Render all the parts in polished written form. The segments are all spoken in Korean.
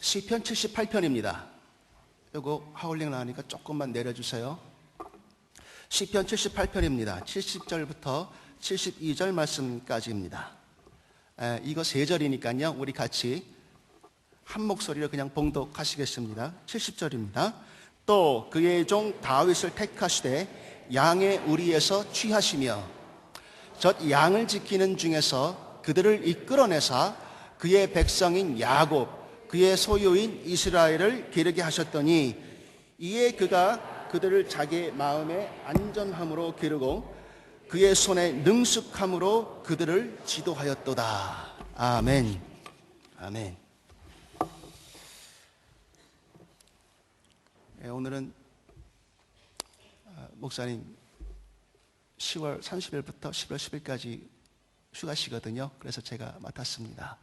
시편 78편입니다. 요거 하울링 나오니까 조금만 내려주세요. 시편 78편입니다. 70절부터 72절 말씀까지입니다. 이거 3절이니까요. 우리 같이 한 목소리로 그냥 봉독하시겠습니다. 70절입니다. 또 그의 종 다윗을 택하시되 양의 우리에서 취하시며 젖 양을 지키는 중에서 그들을 이끌어내사 그의 백성인 야곱 그의 소유인 이스라엘을 기르게 하셨더니 이에 그가 그들을 자기의 마음의 안전함으로 기르고 그의 손에 능숙함으로 그들을 지도하였도다. 아멘. 아멘. 오늘은 목사님 10월 30일부터 11월 10일까지 휴가시거든요. 그래서 제가 맡았습니다.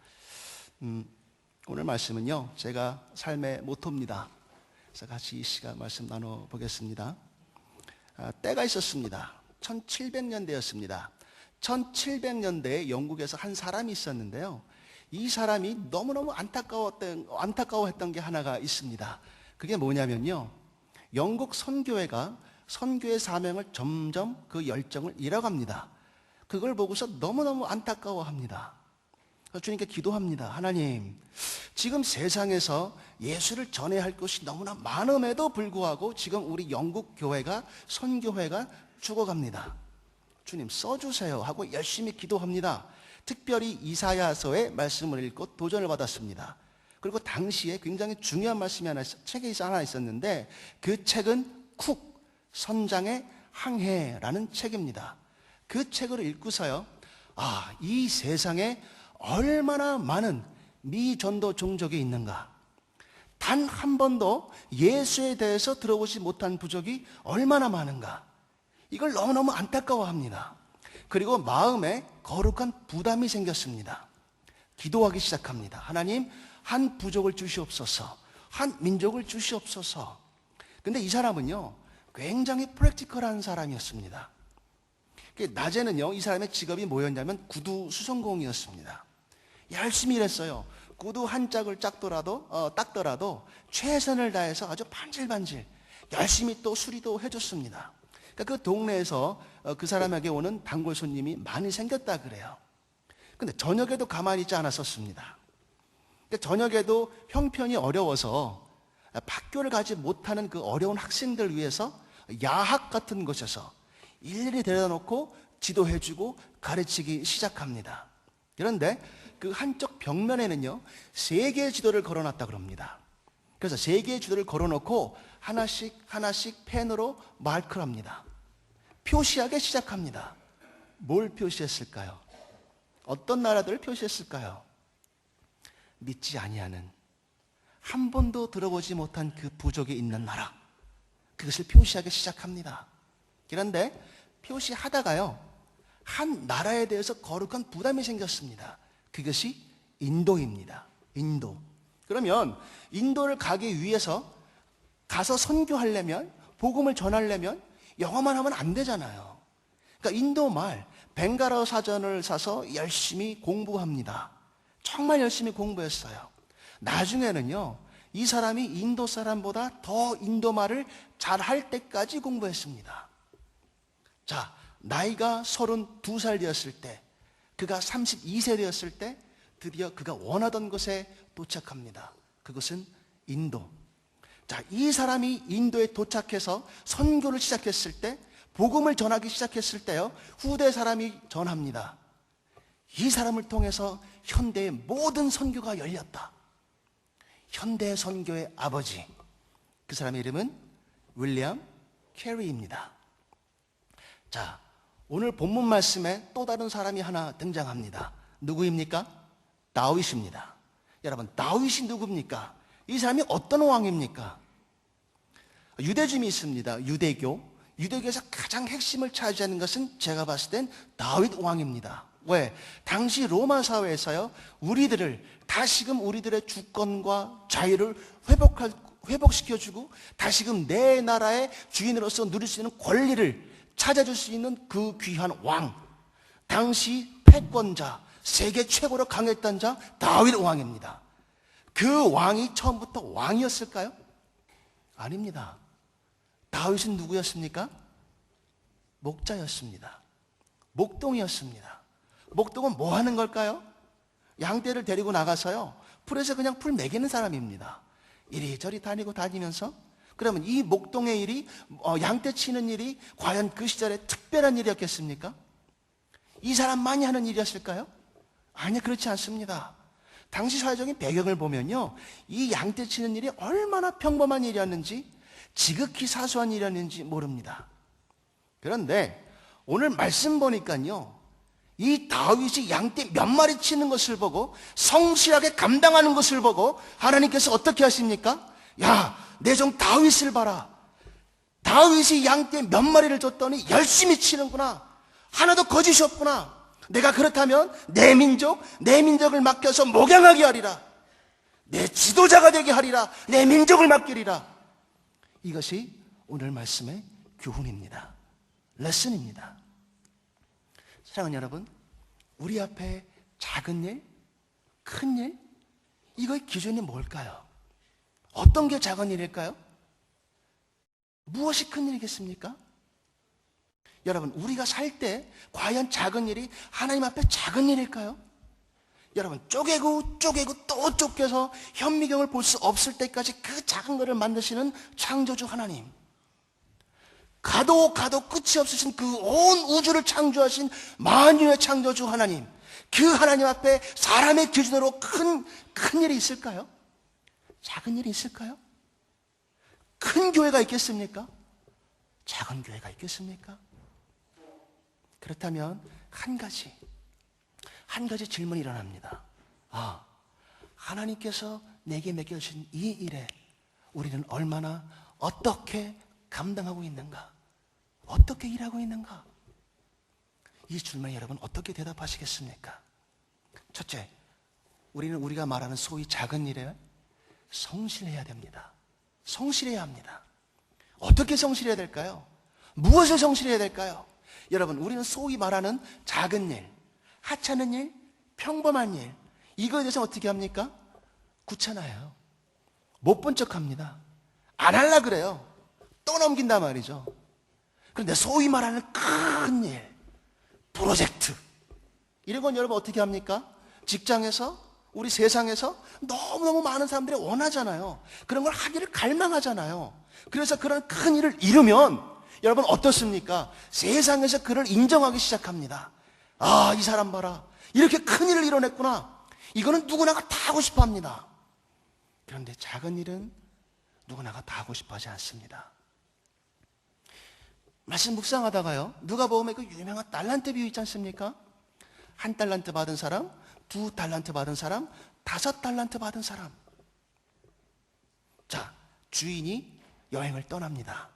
오늘 말씀은요, 제가 삶의 모토입니다. 그래서 같이 이 시간 말씀 나눠보겠습니다. 때가 있었습니다. 1700년대였습니다. 1700년대에 영국에서 한 사람이 있었는데요. 이 사람이 너무너무 안타까워했던 게 하나가 있습니다. 그게 뭐냐면요, 영국 선교회가 선교의 사명을 점점 그 열정을 잃어갑니다. 그걸 보고서 너무너무 안타까워합니다. 주님께 기도합니다. 하나님, 지금 세상에서 예수를 전해야 할 것이 너무나 많음에도 불구하고 지금 우리 영국 교회가 선교회가 죽어갑니다. 주님 써주세요 하고 열심히 기도합니다. 특별히 이사야서의 말씀을 읽고 도전을 받았습니다. 그리고 당시에 굉장히 중요한 말씀이 책이 하나 있었는데 그 책은 쿡 선장의 항해라는 책입니다. 그 책을 읽고서요, 이 세상에 얼마나 많은 미전도 종족이 있는가, 단 한 번도 예수에 대해서 들어보지 못한 부족이 얼마나 많은가, 이걸 너무너무 안타까워합니다. 그리고 마음에 거룩한 부담이 생겼습니다. 기도하기 시작합니다. 하나님, 한 부족을 주시옵소서, 한 민족을 주시옵소서. 근데 이 사람은요, 굉장히 프랙티컬한 사람이었습니다. 낮에는요, 이 사람의 직업이 뭐였냐면 구두 수선공이었습니다. 열심히 일했어요. 구두 한 짝을 닦더라도 최선을 다해서 아주 반질반질 열심히 또 수리도 해줬습니다. 그러니까 그 동네에서 그 사람에게 오는 단골 손님이 많이 생겼다 그래요. 근데 저녁에도 가만히 있지 않았었습니다. 저녁에도 형편이 어려워서 학교를 가지 못하는 그 어려운 학생들 위해서 야학 같은 곳에서 일일이 데려다 놓고 지도해주고 가르치기 시작합니다. 그런데 그 한쪽 벽면에는요, 3개의 지도를 걸어놨다 그럽니다. 그래서 3개의 지도를 걸어놓고 하나씩 펜으로 마크를 합니다. 표시하기 시작합니다. 뭘 표시했을까요? 어떤 나라들을 표시했을까요? 믿지 아니하는, 한 번도 들어보지 못한 그 부족이 있는 나라, 그것을 표시하기 시작합니다. 그런데 표시하다가요, 한 나라에 대해서 거룩한 부담이 생겼습니다. 그것이 인도입니다. 인도. 그러면 인도를 가기 위해서 가서 선교하려면, 복음을 전하려면 영어만 하면 안 되잖아요. 그러니까 인도 말 벵갈어 사전을 사서 열심히 공부합니다. 정말 열심히 공부했어요. 나중에는요, 이 사람이 인도 사람보다 더 인도 말을 잘할 때까지 공부했습니다. 자, 나이가 32살 되었을 때, 그가 32세 되었을 때 드디어 그가 원하던 곳에 도착합니다. 그것은 인도. 자, 이 사람이 인도에 도착해서 선교를 시작했을 때, 복음을 전하기 시작했을 때요, 후대 사람이 전합니다. 이 사람을 통해서 현대의 모든 선교가 열렸다. 현대 선교의 아버지, 그 사람의 이름은 윌리엄 캐리입니다. 자, 오늘 본문 말씀에 또 다른 사람이 하나 등장합니다. 누구입니까? 다윗입니다. 여러분, 다윗이 누굽니까? 이 사람이 어떤 왕입니까? 유대즘이 있습니다. 유대교에서 가장 핵심을 차지하는 것은 제가 봤을 땐 다윗 왕입니다. 왜? 당시 로마 사회에서요, 다시금 우리들의 주권과 자유를 회복시켜주고 다시금 내 나라의 주인으로서 누릴 수 있는 권리를 찾아줄 수 있는 그 귀한 왕, 당시 패권자, 세계 최고로 강했던 자 다윗 왕입니다. 그 왕이 처음부터 왕이었을까요? 아닙니다. 다윗은 누구였습니까? 목자였습니다. 목동이었습니다. 목동은 뭐 하는 걸까요? 양떼를 데리고 나가서요, 풀에서 그냥 풀 먹이는 사람입니다. 이리저리 다니면서, 그러면 이 목동의 일이, 양떼 치는 일이 과연 그 시절에 특별한 일이었겠습니까? 이 사람만이 하는 일이었을까요? 아니, 그렇지 않습니다. 당시 사회적인 배경을 보면요, 이 양떼 치는 일이 얼마나 평범한 일이었는지, 지극히 사소한 일이었는지 모릅니다. 그런데 오늘 말씀 보니까요, 이 다윗이 양떼 몇 마리 치는 것을 보고 성실하게 감당하는 것을 보고 하나님께서 어떻게 하십니까? 야, 내 종 다윗을 봐라. 다윗이 양떼 몇 마리를 줬더니 열심히 치는구나. 하나도 거짓이 없구나. 내가 그렇다면 내 민족을 맡겨서 목양하게 하리라. 내 지도자가 되게 하리라. 내 민족을 맡기리라. 이것이 오늘 말씀의 교훈입니다. 레슨입니다. 사랑하는 여러분, 우리 앞에 작은 일, 큰 일, 이거의 기준이 뭘까요? 어떤 게 작은 일일까요? 무엇이 큰 일이겠습니까? 여러분, 우리가 살 때 과연 작은 일이 하나님 앞에 작은 일일까요? 여러분, 쪼개고 또 쫓겨서 현미경을 볼 수 없을 때까지 그 작은 것을 만드시는 창조주 하나님, 가도 끝이 없으신 그 온 우주를 창조하신 만유의 창조주 하나님, 그 하나님 앞에 사람의 기준으로 큰 일이 있을까요? 작은 일이 있을까요? 큰 교회가 있겠습니까? 작은 교회가 있겠습니까? 그렇다면 한 가지 질문이 일어납니다. 하나님께서 내게 맡겨주신 이 일에 우리는 얼마나, 어떻게 감당하고 있는가? 어떻게 일하고 있는가? 이 질문에 여러분 어떻게 대답하시겠습니까? 첫째, 우리가 말하는 소위 작은 일에 성실해야 됩니다. 성실해야 합니다. 어떻게 성실해야 될까요? 무엇을 성실해야 될까요? 여러분, 우리는 소위 말하는 작은 일, 하찮은 일, 평범한 일, 이거에 대해서 어떻게 합니까? 귀찮아요. 못 본 척합니다. 안 하려고 그래요. 또 넘긴단 말이죠. 그런데 소위 말하는 큰 일, 프로젝트, 이런 건 여러분 어떻게 합니까? 직장에서, 우리 세상에서 너무너무 많은 사람들이 원하잖아요. 그런 걸 하기를 갈망하잖아요. 그래서 그런 큰 일을 이루면 여러분 어떻습니까? 세상에서 그를 인정하기 시작합니다. 이 사람 봐라, 이렇게 큰 일을 이뤄냈구나. 이거는 누구나가 다 하고 싶어 합니다. 그런데 작은 일은 누구나가 다 하고 싶어 하지 않습니다. 말씀 묵상하다가요, 누가복음에 그 유명한 달란트 비유 있지 않습니까? 1달란트 받은 사람, 2달란트 받은 사람, 5달란트 받은 사람. 자, 주인이 여행을 떠납니다.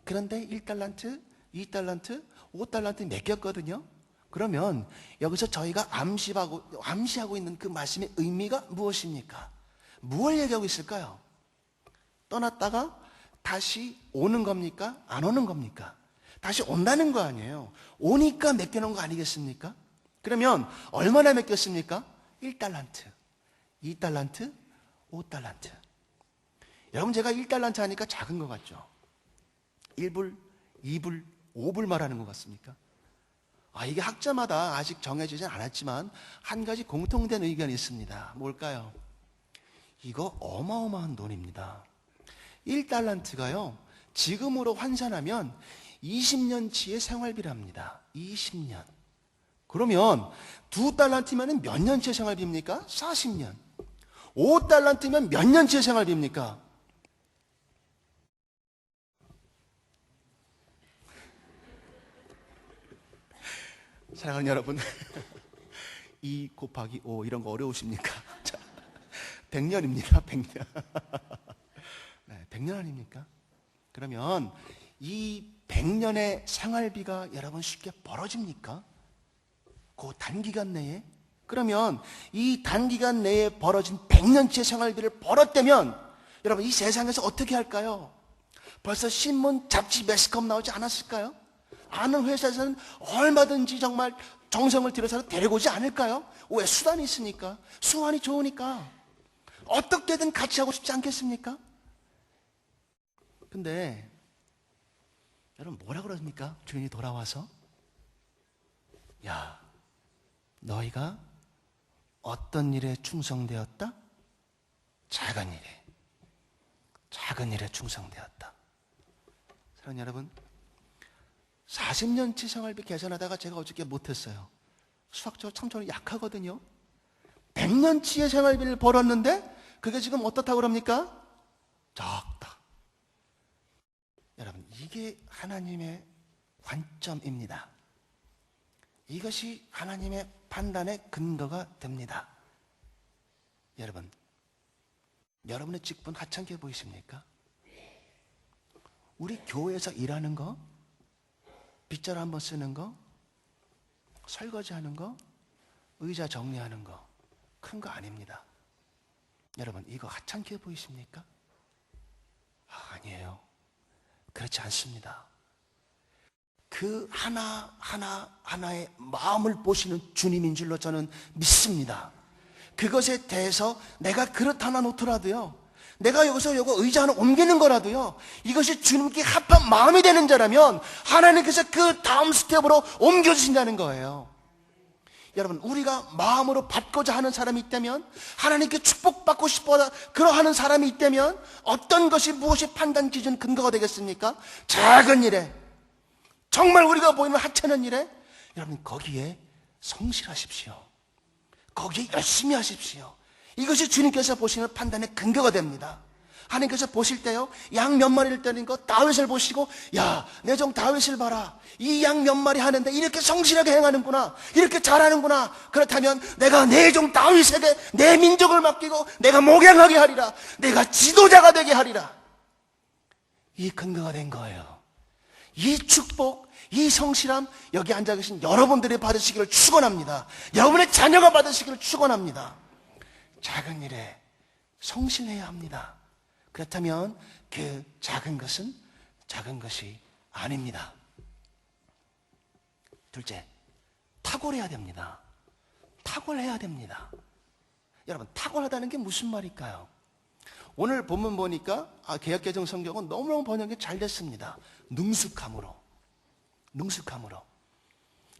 그런데 1달란트, 2달란트, 5달란트 맡겼거든요. 그러면 여기서 저희가 암시하고 있는 그 말씀의 의미가 무엇입니까? 무엇을 얘기하고 있을까요? 떠났다가 다시 오는 겁니까? 안 오는 겁니까? 다시 온다는 거 아니에요. 오니까 맡겨놓은 거 아니겠습니까? 그러면 얼마나 맡겼습니까? 1달란트, 2달란트, 5달란트. 여러분, 제가 1달란트 하니까 작은 것 같죠? 1불, 2불, 5불 말하는 것 같습니까? 이게 학자마다 아직 정해지진 않았지만 한 가지 공통된 의견이 있습니다. 뭘까요? 이거 어마어마한 돈입니다. 1달란트가요, 지금으로 환산하면 20년치의 생활비랍니다. 20년. 그러면 2달란트면 몇 년치의 생활비입니까? 40년. 5달란트면 몇 년치의 생활비입니까? 사랑하는 여러분, 2 곱하기 5 이런 거 어려우십니까? 100년입니다. 100년. 네, 100년 아닙니까? 그러면 이 100년의 생활비가 여러분 쉽게 벌어집니까? 그 단기간 내에? 그러면 이 단기간 내에 벌어진 100년치의 생활비를 벌었다면 여러분, 이 세상에서 어떻게 할까요? 벌써 신문, 잡지, 매스컴 나오지 않았을까요? 아는 회사에서는 얼마든지 정말 정성을 들여서 데리고 오지 않을까요? 왜? 수단이 있으니까, 수완이 좋으니까. 어떻게든 같이 하고 싶지 않겠습니까? 근데 여러분 뭐라 그럽니까? 주인이 돌아와서 야, 너희가 어떤 일에 충성되었다? 작은 일에 충성되었다. 사랑하는 여러분, 40년치 생활비 계산하다가 제가 어저께 못했어요. 수학적으로 참 저는 약하거든요. 100년치의 생활비를 벌었는데 그게 지금 어떻다고 그럽니까? 적다. 여러분, 이게 하나님의 관점입니다. 이것이 하나님의 판단의 근거가 됩니다. 여러분, 여러분의 직분 하찮게 보이십니까? 우리 교회에서 일하는 거, 빗자루 한번 쓰는 거, 설거지하는 거, 의자 정리하는 거, 큰 거 아닙니다. 여러분, 이거 하찮게 보이십니까? 아니에요. 그렇지 않습니다. 그 하나하나의 마음을 보시는 주님인 줄로 저는 믿습니다. 그것에 대해서 내가 그릇 하나 놓더라도요, 내가 여기서 요거 의자 하나 옮기는 거라도요, 이것이 주님께 합한 마음이 되는 자라면 하나님께서 그 다음 스텝으로 옮겨주신다는 거예요. 여러분, 우리가 마음으로 받고자 하는 사람이 있다면, 하나님께 축복받고 싶어 그러하는 사람이 있다면 어떤 것이 무엇이 판단 기준 근거가 되겠습니까? 작은 일에, 정말 우리가 보이는 하찮은 일에 여러분 거기에 성실하십시오. 거기에 열심히 하십시오. 이것이 주님께서 보시는 판단의 근거가 됩니다. 하나님께서 보실 때요, 양 몇 마리를 때린 거 다윗을 보시고, 야, 내 종 다윗을 봐라. 이 양 몇 마리 하는데 이렇게 성실하게 행하는구나, 이렇게 잘하는구나. 그렇다면 내가 내 종 다윗에게 내 민족을 맡기고 내가 목양하게 하리라. 내가 지도자가 되게 하리라. 이 근거가 된 거예요. 이 축복, 이 성실함, 여기 앉아 계신 여러분들이 받으시기를 축원합니다. 여러분의 자녀가 받으시기를 축원합니다. 작은 일에 성실해야 합니다. 그렇다면 그 작은 것은 작은 것이 아닙니다. 둘째, 탁월해야 됩니다. 탁월해야 됩니다. 여러분, 탁월하다는 게 무슨 말일까요? 오늘 본문 보니까 개역개정 성경은 너무너무 번역이 잘 됐습니다. 능숙함으로.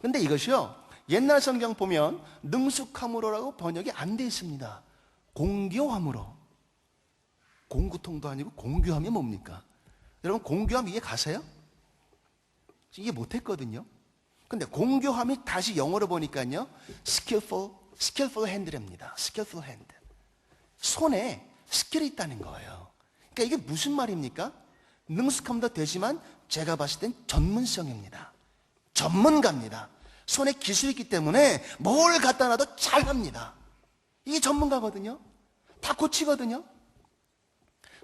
근데 이것이요, 옛날 성경 보면 능숙함으로라고 번역이 안 돼 있습니다. 공교함으로. 공구통도 아니고 공교함이 뭡니까? 여러분, 공교함 이해 가세요? 이해 못했거든요. 근데 공교함이 다시 영어로 보니까요, skillful hand입니다. skillful hand. 손에 스킬이 있다는 거예요. 그러니까 이게 무슨 말입니까? 능숙함도 되지만 제가 봤을 땐 전문성입니다. 전문가입니다. 손에 기술이 있기 때문에 뭘 갖다 놔도 잘합니다. 이게 전문가거든요. 다 고치거든요.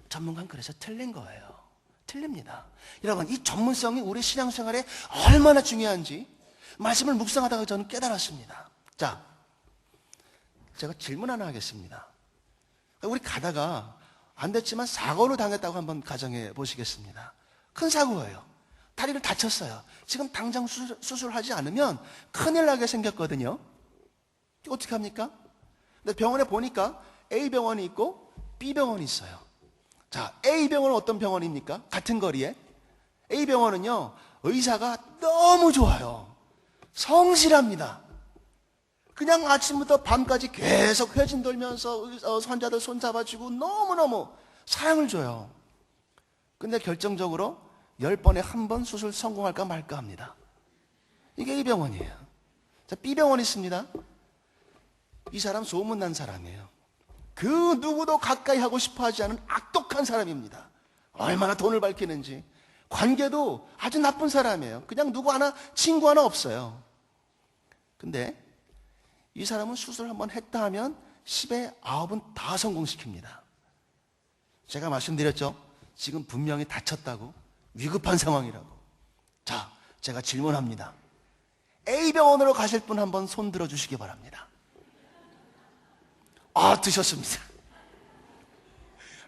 전문가는 그래서 틀린 거예요. 틀립니다. 여러분, 이 전문성이 우리 신앙생활에 얼마나 중요한지 말씀을 묵상하다가 저는 깨달았습니다. 자, 제가 질문 하나 하겠습니다. 우리 가다가 안 됐지만 사고를 당했다고 한번 가정해 보시겠습니다. 큰 사고예요. 다리를 다쳤어요. 지금 당장 수술하지 않으면 큰일 나게 생겼거든요. 어떻게 합니까? 근데 병원에 보니까 A병원이 있고 B병원이 있어요. 자, A병원은 어떤 병원입니까? 같은 거리에. A병원은요, 의사가 너무 좋아요. 성실합니다. 그냥 아침부터 밤까지 계속 회진 돌면서 환자들 손 잡아주고 너무너무 사랑을 줘요. 근데 결정적으로 10번에 한 번 수술 성공할까 말까 합니다. 이게 A병원이에요. 자, B병원이 있습니다. 이 사람 소문난 사람이에요. 그 누구도 가까이 하고 싶어 하지 않은 악독한 사람입니다. 얼마나 돈을 밝히는지. 관계도 아주 나쁜 사람이에요. 그냥 누구 하나, 친구 하나 없어요. 근데 이 사람은 수술을 한번 했다 하면 10에 9은 다 성공시킵니다. 제가 말씀드렸죠. 지금 분명히 다쳤다고, 위급한 상황이라고. 자, 제가 질문합니다. A병원으로 가실 분 한번 손 들어주시기 바랍니다. 드셨습니다.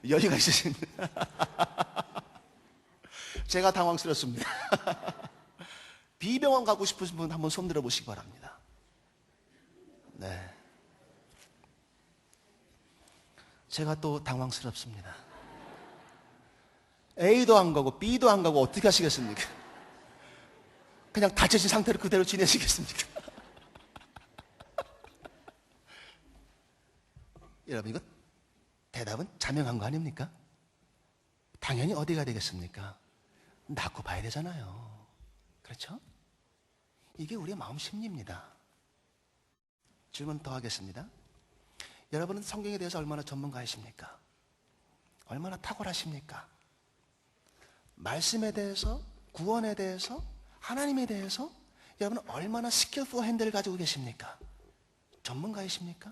여유가 있으십니다. 제가 당황스럽습니다. B병원 가고 싶으신 분 한번 손 들어보시기 바랍니다. 네. 제가 또 당황스럽습니다. A도 안 가고 B도 안 가고 어떻게 하시겠습니까? 그냥 다쳐진 상태로 그대로 지내시겠습니까? 여러분, 이거 대답은 자명한 거 아닙니까? 당연히 어디가 되겠습니까? 낳고 봐야 되잖아요. 그렇죠? 이게 우리의 마음 심리입니다. 질문 더 하겠습니다. 여러분은 성경에 대해서 얼마나 전문가이십니까? 얼마나 탁월하십니까? 말씀에 대해서, 구원에 대해서, 하나님에 대해서 여러분은 얼마나 스킬풀 핸들을 가지고 계십니까? 전문가이십니까?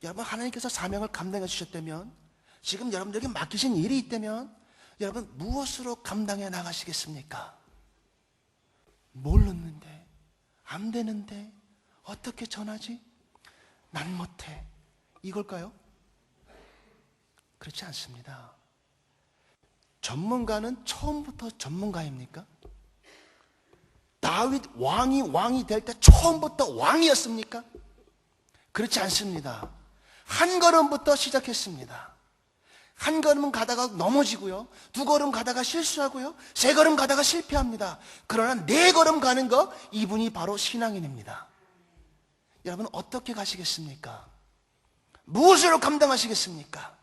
여러분, 하나님께서 사명을 감당해 주셨다면, 지금 여러분들에게 맡기신 일이 있다면 여러분 무엇으로 감당해 나가시겠습니까? 모르는데, 안 되는데 어떻게 전하지? 난 못해. 이걸까요? 그렇지 않습니다. 전문가는 처음부터 전문가입니까? 다윗 왕이 될 때 처음부터 왕이었습니까? 그렇지 않습니다. 한 걸음부터 시작했습니다. 한 걸음 가다가 넘어지고요, 두 걸음 가다가 실수하고요, 세 걸음 가다가 실패합니다. 그러나 네 걸음 가는 거, 이분이 바로 신앙인입니다. 여러분 어떻게 가시겠습니까? 무엇으로 감당하시겠습니까?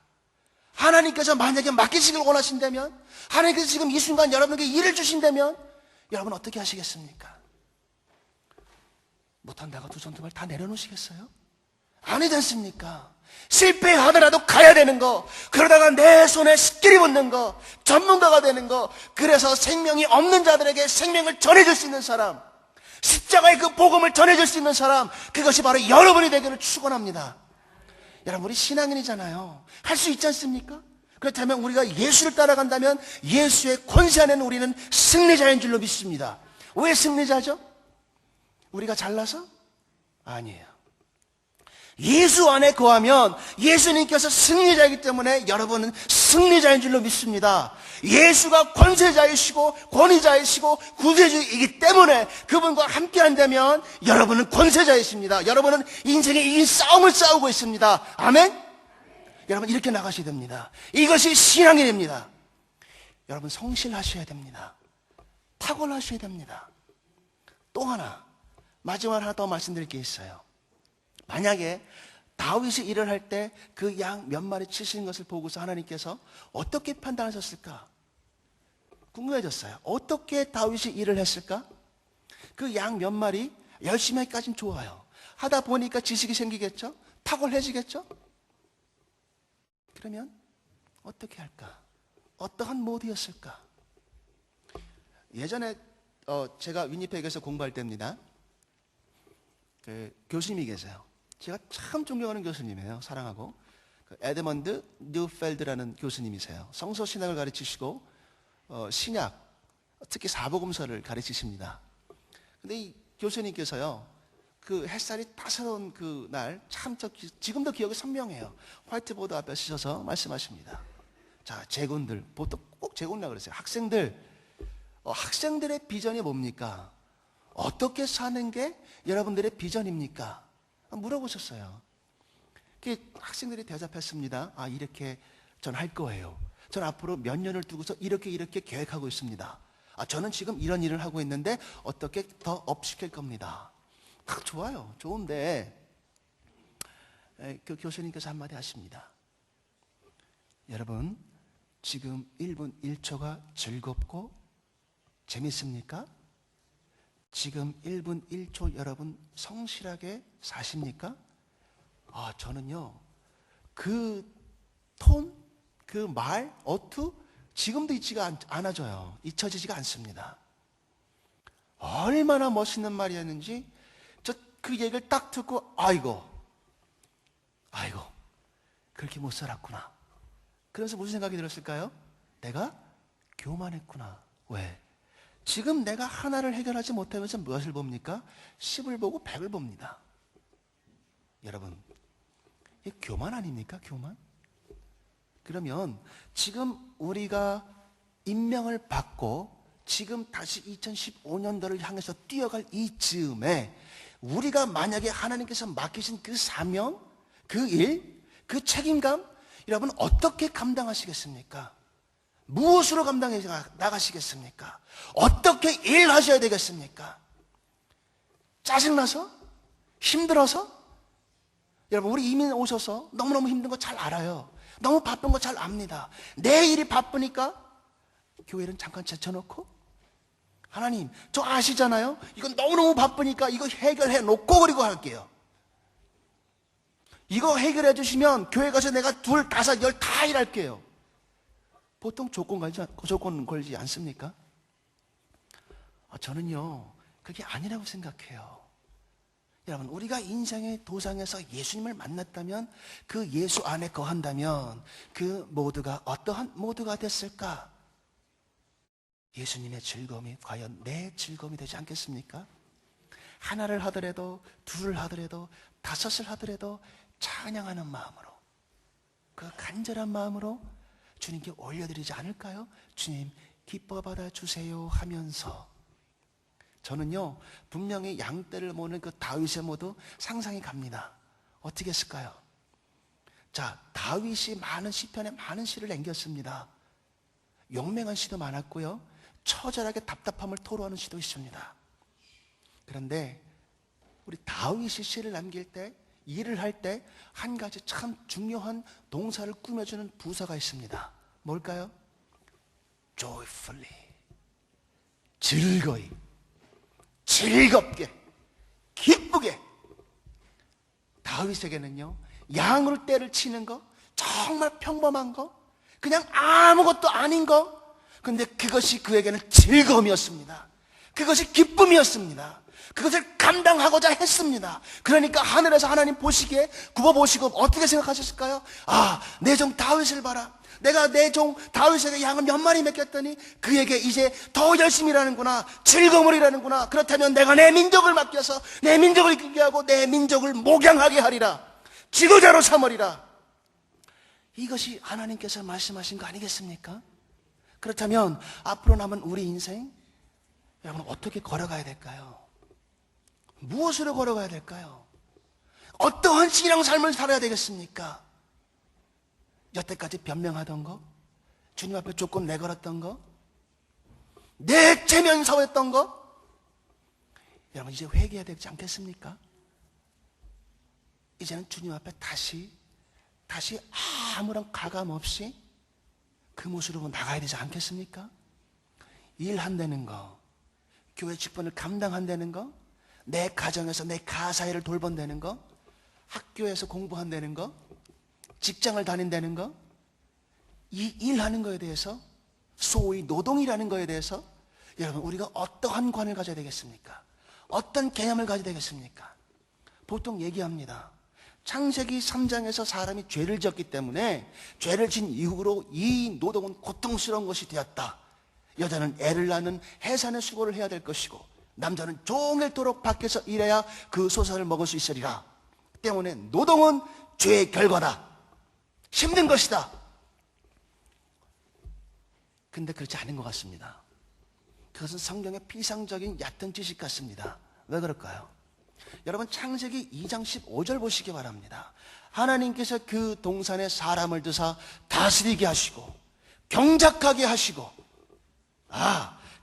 하나님께서 만약에 맡기시길 원하신다면, 하나님께서 지금 이 순간 여러분에게 일을 주신다면 여러분 어떻게 하시겠습니까? 못한다고 두 손등을 다 내려놓으시겠어요? 아니지 않습니까? 실패하더라도 가야 되는 거, 그러다가 내 손에 스킬이 붙는 거, 전문가가 되는 거, 그래서 생명이 없는 자들에게 생명을 전해줄 수 있는 사람, 십자가의 그 복음을 전해줄 수 있는 사람, 그것이 바로 여러분이 되기를 축원합니다. 여러분, 우리 신앙인이잖아요. 할 수 있지 않습니까? 그렇다면 우리가 예수를 따라간다면 예수의 권세 안에는 우리는 승리자인 줄로 믿습니다. 왜 승리자죠? 우리가 잘나서? 아니에요. 예수 안에 거하면 예수님께서 승리자이기 때문에 여러분은 승리자인 줄로 믿습니다. 예수가 권세자이시고 권위자이시고 구세주이기 때문에 그분과 함께 한다면 여러분은 권세자이십니다. 여러분은 인생의 이긴 싸움을 싸우고 있습니다. 아멘? 여러분 이렇게 나가셔야 됩니다. 이것이 신앙인입니다. 여러분 성실하셔야 됩니다. 탁월하셔야 됩니다. 또 하나, 마지막으로 하나 더 말씀드릴 게 있어요. 만약에 다윗이 일을 할 때 그 양 몇 마리 치시는 것을 보고서 하나님께서 어떻게 판단하셨을까? 궁금해졌어요. 어떻게 다윗이 일을 했을까? 그 양 몇 마리 열심히 하기까지는 좋아요. 하다 보니까 지식이 생기겠죠? 탁월해지겠죠? 그러면 어떻게 할까? 어떠한 모드였을까? 예전에 제가 위니펙에서 공부할 때입니다. 그 교수님이 계세요. 제가 참 존경하는 교수님이에요. 사랑하고. 그 에드먼드 뉴펠드라는 교수님이세요. 성서신학을 가르치시고 신약, 특히 사복음서를 가르치십니다. 근데 이 교수님께서요, 그 햇살이 따사로운 그 날, 참 지금도 기억이 선명해요. 화이트보드 앞에 서셔서 말씀하십니다. 자, 재군들, 보통 꼭 재군이라고 그랬어요. 학생들의 비전이 뭡니까? 어떻게 사는 게 여러분들의 비전입니까? 물어보셨어요. 학생들이 대답했습니다. 아, 이렇게 전 할 거예요. 전 앞으로 몇 년을 두고서 이렇게 계획하고 있습니다. 아, 저는 지금 이런 일을 하고 있는데 어떻게 더 업시킬 겁니다. 딱 좋아요. 좋은데 그 교수님께서 한마디 하십니다. 여러분, 지금 1분 1초가 즐겁고 재밌습니까? 지금 1분 1초 여러분 성실하게 사십니까? 아, 저는요, 그 톤, 그 말, 어투, 지금도 않아져요. 잊혀지지가 않습니다. 얼마나 멋있는 말이었는지, 저 그 얘기를 딱 듣고, 아이고, 그렇게 못 살았구나. 그래서 무슨 생각이 들었을까요? 내가 교만했구나. 왜? 지금 내가 하나를 해결하지 못하면서 무엇을 봅니까? 10을 보고 100을 봅니다. 여러분, 이게 교만 아닙니까? 교만? 그러면 지금 우리가 임명을 받고 지금 다시 2015년도를 향해서 뛰어갈 이 즈음에 우리가 만약에 하나님께서 맡기신 그 사명, 그 일, 그 책임감 여러분 어떻게 감당하시겠습니까? 무엇으로 감당해 나가시겠습니까? 어떻게 일하셔야 되겠습니까? 짜증나서? 힘들어서? 여러분 우리 이민 오셔서 너무너무 힘든 거 잘 알아요. 너무 바쁜 거 잘 압니다. 내 일이 바쁘니까 교회는 잠깐 제쳐놓고 하나님 저 아시잖아요. 이건 너무너무 바쁘니까 이거 해결해 놓고 그리고 할게요. 이거 해결해 주시면 교회 가서 내가 2, 5, 10 다 일할게요. 보통 조건 걸지 않습니까? 저는요 그게 아니라고 생각해요. 여러분 우리가 인생의 도상에서 예수님을 만났다면 그 예수 안에 거한다면 그 모두가 어떠한 모두가 됐을까? 예수님의 즐거움이 과연 내 즐거움이 되지 않겠습니까? 하나를 하더라도 둘을 하더라도 5을 하더라도 찬양하는 마음으로 그 간절한 마음으로 주님께 올려드리지 않을까요? 주님 기뻐 받아주세요 하면서 저는요 분명히 양떼를 모는 그 다윗의 모두 상상이 갑니다. 어떻게 했을까요? 자, 다윗이 많은 시편에 많은 시를 남겼습니다. 용맹한 시도 많았고요 처절하게 답답함을 토로하는 시도 있습니다. 그런데 우리 다윗이 시를 남길 때 일을 할 때 한 가지 참 중요한 동사를 꾸며주는 부사가 있습니다. 뭘까요? joyfully, 즐거이, 즐겁게, 기쁘게. 다윗에게는요 양으로 떼를 치는 거, 정말 평범한 거, 그냥 아무것도 아닌 거, 근데 그것이 그에게는 즐거움이었습니다. 그것이 기쁨이었습니다. 그것을 감당하고자 했습니다. 그러니까 하늘에서 하나님 보시기에 굽어보시고 어떻게 생각하셨을까요? 내 종 다윗을 봐라. 내가 내 종 다윗에게 양을 몇 마리 맡겼더니 그에게 이제 더 열심히 일하는구나, 즐거움을 일하는구나. 그렇다면 내가 내 민족을 맡겨서 내 민족을 이끌게 하고 내 민족을 목양하게 하리라, 지도자로 삼으리라. 이것이 하나님께서 말씀하신 거 아니겠습니까? 그렇다면 앞으로 남은 우리 인생 여러분 어떻게 걸어가야 될까요? 무엇으로 걸어가야 될까요? 어떠한 신앙 삶을 살아야 되겠습니까? 여태까지 변명하던 거, 주님 앞에 조금 내걸었던 거, 내 체면서했던 거, 여러분 이제 회개해야 되지 않겠습니까? 이제는 주님 앞에 다시 아무런 가감 없이 그 모습으로 나가야 되지 않겠습니까? 일한다는 거, 교회 직분을 감당한다는 거, 내 가정에서 내 가사일을 돌본다는 거, 학교에서 공부한다는 거, 직장을 다닌다는 거, 이 일하는 거에 대해서, 소위 노동이라는 거에 대해서 여러분 우리가 어떠한 관을 가져야 되겠습니까? 어떤 개념을 가져야 되겠습니까? 보통 얘기합니다. 창세기 3장에서 사람이 죄를 지었기 때문에 죄를 진 이후로 이 노동은 고통스러운 것이 되었다. 여자는 애를 낳는 해산의 수고를 해야 될 것이고 남자는 종일토록 밖에서 일해야 그 소산을 먹을 수 있으리라. 때문에 노동은 죄의 결과다. 힘든 것이다. 근데 그렇지 않은 것 같습니다. 그것은 성경의 피상적인 얕은 지식 같습니다. 왜 그럴까요? 여러분 창세기 2장 15절 보시기 바랍니다. 하나님께서 그 동산에 사람을 두사 다스리게 하시고 경작하게 하시고,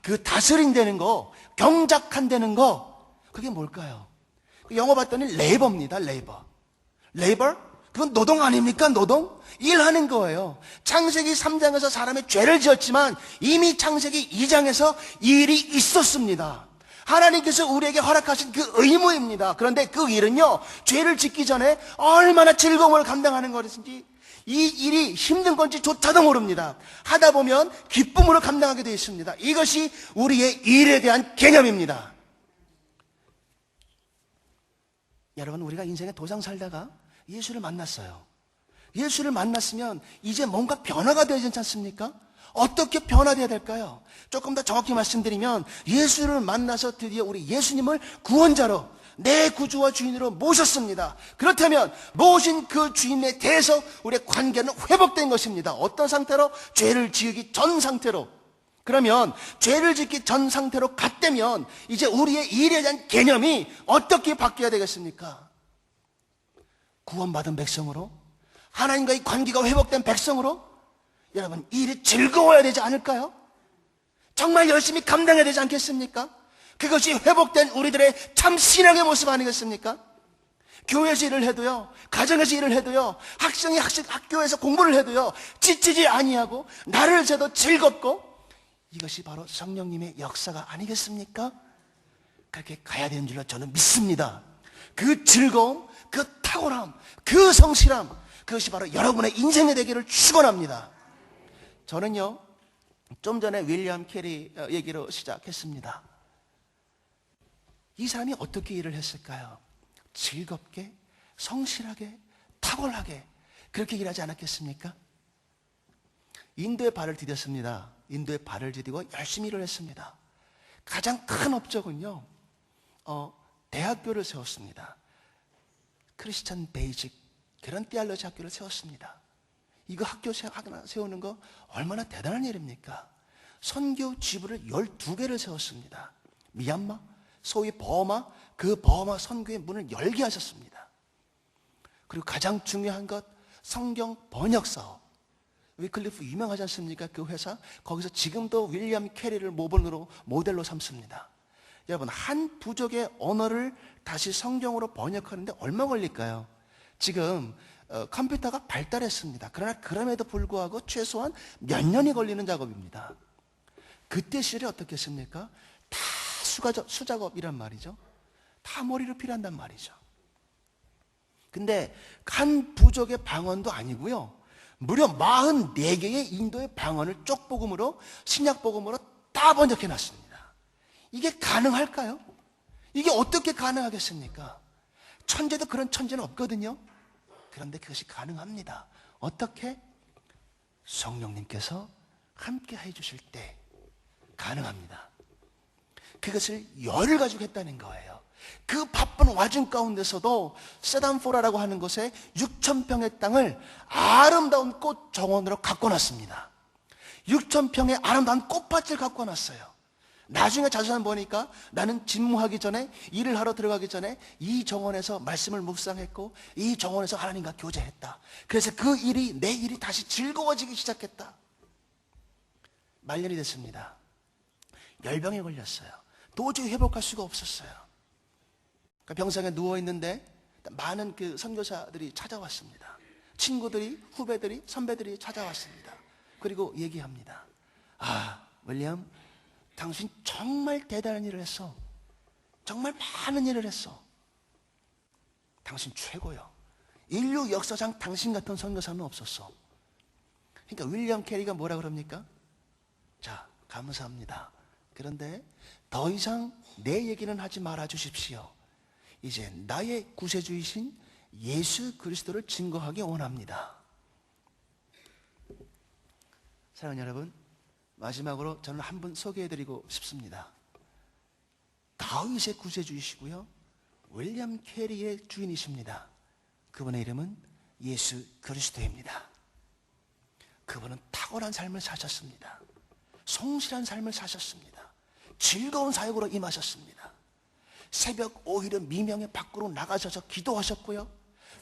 그 다스린다는 거, 경작한다는 거, 그게 뭘까요? 영어 봤더니 레이버입니다. 레이버? 그건 노동 아닙니까? 노동? 일하는 거예요. 창세기 3장에서 사람이 죄를 지었지만 이미 창세기 2장에서 일이 있었습니다. 하나님께서 우리에게 허락하신 그 의무입니다. 그런데 그 일은요, 죄를 짓기 전에 얼마나 즐거움을 감당하는 것인지, 이 일이 힘든 건지 조차도 모릅니다. 하다 보면 기쁨으로 감당하게 되어 있습니다. 이것이 우리의 일에 대한 개념입니다. 여러분 우리가 인생의 도장 살다가 예수를 만났어요. 예수를 만났으면 이제 뭔가 변화가 되지 않습니까? 어떻게 변화되어야 될까요? 조금 더 정확히 말씀드리면 예수를 만나서 드디어 우리 예수님을 구원자로, 내 구주와 주인으로 모셨습니다. 그렇다면 모신 그 주인에 대해서 우리의 관계는 회복된 것입니다. 어떤 상태로? 죄를 지기 전 상태로. 그러면 죄를 짓기 전 상태로 갔다면 이제 우리의 일에 대한 개념이 어떻게 바뀌어야 되겠습니까? 구원받은 백성으로 하나님과의 관계가 회복된 백성으로 여러분 이 일이 즐거워야 되지 않을까요? 정말 열심히 감당해야 되지 않겠습니까? 그것이 회복된 우리들의 참 신앙의 모습 아니겠습니까? 교회에서 일을 해도요, 가정에서 일을 해도요, 학생이 학교에서 공부를 해도요, 지치지 아니하고 나를 새도 즐겁고, 이것이 바로 성령님의 역사가 아니겠습니까? 그렇게 가야 되는 줄로 저는 믿습니다. 그 즐거움, 그 탁월함, 그 성실함, 그것이 바로 여러분의 인생이 되기를 축원합니다. 저는요, 좀 전에 윌리엄 캐리 얘기로 시작했습니다. 이 사람이 어떻게 일을 했을까요? 즐겁게, 성실하게, 탁월하게 그렇게 일하지 않았겠습니까? 인도에 발을 디뎠습니다. 인도에 발을 디디고 열심히 일을 했습니다. 가장 큰 업적은요, 대학교를 세웠습니다. 크리스천 베이직 그런 띠알러지 학교를 세웠습니다. 이거 학교 세우는 거 얼마나 대단한 일입니까? 선교 지부를 12개를 세웠습니다. 미얀마, 소위 버마, 그 버마 선교의 문을 열게 하셨습니다. 그리고 가장 중요한 것, 성경 번역 사업. 위클리프 유명하지 않습니까? 그 회사. 거기서 지금도 윌리엄 캐리를 모델로 삼습니다. 여러분, 한 부족의 언어를 다시 성경으로 번역하는데 얼마 걸릴까요? 지금 컴퓨터가 발달했습니다. 그러나 그럼에도 불구하고 최소한 몇 년이 걸리는 작업입니다. 그때 시절에 어떻겠습니까? 다 수작업이란 말이죠. 다 머리로 필요한단 말이죠. 근데 한 부족의 방언도 아니고요, 무려 44개의 인도의 방언을 쪽복음으로, 신약복음으로 다 번역해놨습니다. 이게 가능할까요? 이게 어떻게 가능하겠습니까? 천재도 그런 천재는 없거든요. 그런데 그것이 가능합니다. 어떻게? 성령님께서 함께 해주실 때 가능합니다. 그것을 열을 가지고 했다는 거예요. 그 바쁜 와중 가운데서도 세단포라라고 하는 곳에 6,000평의 땅을 아름다운 꽃 정원으로 가꿔놨습니다. 6,000평의 아름다운 꽃밭을 가꿔놨어요. 나중에 자세히 보니까 나는 집무하기 전에, 일을 하러 들어가기 전에 이 정원에서 말씀을 묵상했고 이 정원에서 하나님과 교제했다. 그래서 그 일이, 내 일이 다시 즐거워지기 시작했다. 말년이 됐습니다. 열병에 걸렸어요. 도저히 회복할 수가 없었어요. 병상에 누워있는데 많은 그 선교사들이 찾아왔습니다. 친구들이, 후배들이, 선배들이 찾아왔습니다. 그리고 얘기합니다. 아, 윌리엄, 당신 정말 대단한 일을 했어. 정말 많은 일을 했어. 당신 최고요. 인류 역사상 당신 같은 선교사는 없었어. 그러니까 윌리엄 캐리가 뭐라 그럽니까? 자, 감사합니다. 그런데 더 이상 내 얘기는 하지 말아 주십시오. 이제 나의 구세주이신 예수 그리스도를 증거하기 원합니다. 사랑하는 여러분, 마지막으로 저는 한 분 소개해드리고 싶습니다. 다윗의 구세주이시고요, 윌리엄 캐리의 주인이십니다. 그분의 이름은 예수 그리스도입니다. 그분은 탁월한 삶을 사셨습니다. 성실한 삶을 사셨습니다. 즐거운 사역으로 임하셨습니다. 새벽 5일은 미명에 밖으로 나가셔서 기도하셨고요,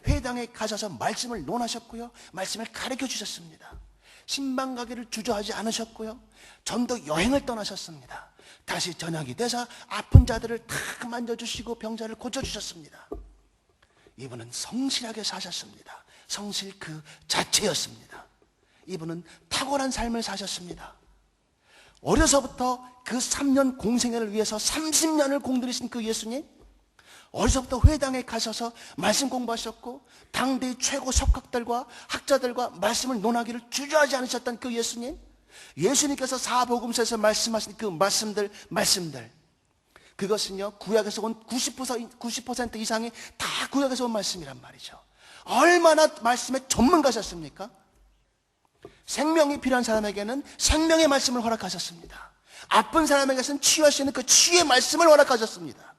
회당에 가셔서 말씀을 논하셨고요, 말씀을 가르쳐 주셨습니다. 신방 가기를 주저하지 않으셨고요, 전도 여행을 떠나셨습니다. 다시 저녁이 돼서 아픈 자들을 다 만져주시고 병자를 고쳐주셨습니다. 이분은 성실하게 사셨습니다. 성실 그 자체였습니다. 이분은 탁월한 삶을 사셨습니다. 어려서부터 그 3년 공생애를 위해서 30년을 공들이신 그 예수님, 어려서부터 회당에 가셔서 말씀 공부하셨고 당대의 최고 석학들과 학자들과 말씀을 논하기를 주저하지 않으셨던 그 예수님, 예수님께서 사복음서에서 말씀하신 그 말씀들, 그것은요, 구약에서 온 90% 이상이 다 구약에서 온 말씀이란 말이죠. 얼마나 말씀의 전문가셨습니까? 생명이 필요한 사람에게는 생명의 말씀을 허락하셨습니다. 아픈 사람에게는 치유할 수 있는 그 치유의 말씀을 허락하셨습니다.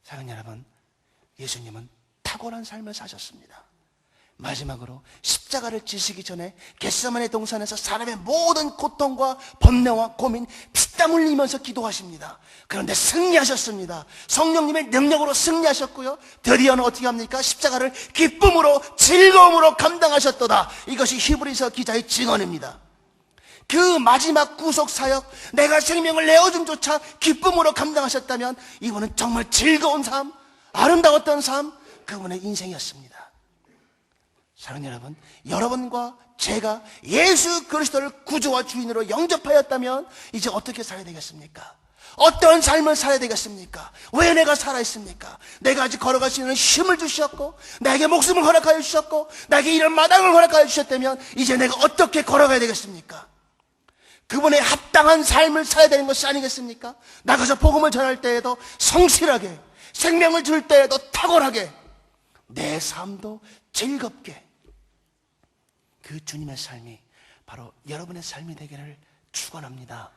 사랑하는 여러분, 예수님은 탁월한 삶을 사셨습니다. 마지막으로 십자가를 지시기 전에 겟세마네 동산에서 사람의 모든 고통과 번뇌와 고민, 피땀 흘리면서 기도하십니다. 그런데 승리하셨습니다. 성령님의 능력으로 승리하셨고요. 드디어는 어떻게 합니까? 십자가를 기쁨으로 즐거움으로 감당하셨도다. 이것이 히브리서 기자의 증언입니다. 그 마지막 구속사역, 내가 생명을 내어줌조차 기쁨으로 감당하셨다면 이분은 정말 즐거운 삶, 아름다웠던 삶, 그분의 인생이었습니다. 사랑하는 여러분, 여러분과 제가 예수 그리스도를 구주와 주인으로 영접하였다면 이제 어떻게 살아야 되겠습니까? 어떤 삶을 살아야 되겠습니까? 왜 내가 살아있습니까? 내가 아직 걸어갈 수 있는 힘을 주셨고, 나에게 목숨을 허락하여 주셨고, 나에게 이런 마당을 허락하여 주셨다면 이제 내가 어떻게 걸어가야 되겠습니까? 그분의 합당한 삶을 살아야 되는 것이 아니겠습니까? 나가서 복음을 전할 때에도 성실하게, 생명을 줄 때에도 탁월하게, 내 삶도 즐겁게, 그 주님의 삶이 바로 여러분의 삶이 되기를 축원합니다.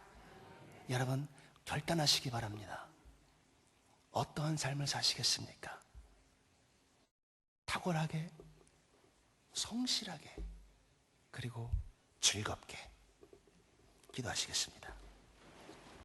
여러분 결단하시기 바랍니다. 어떠한 삶을 사시겠습니까? 탁월하게, 성실하게, 그리고 즐겁게 기도하시겠습니다.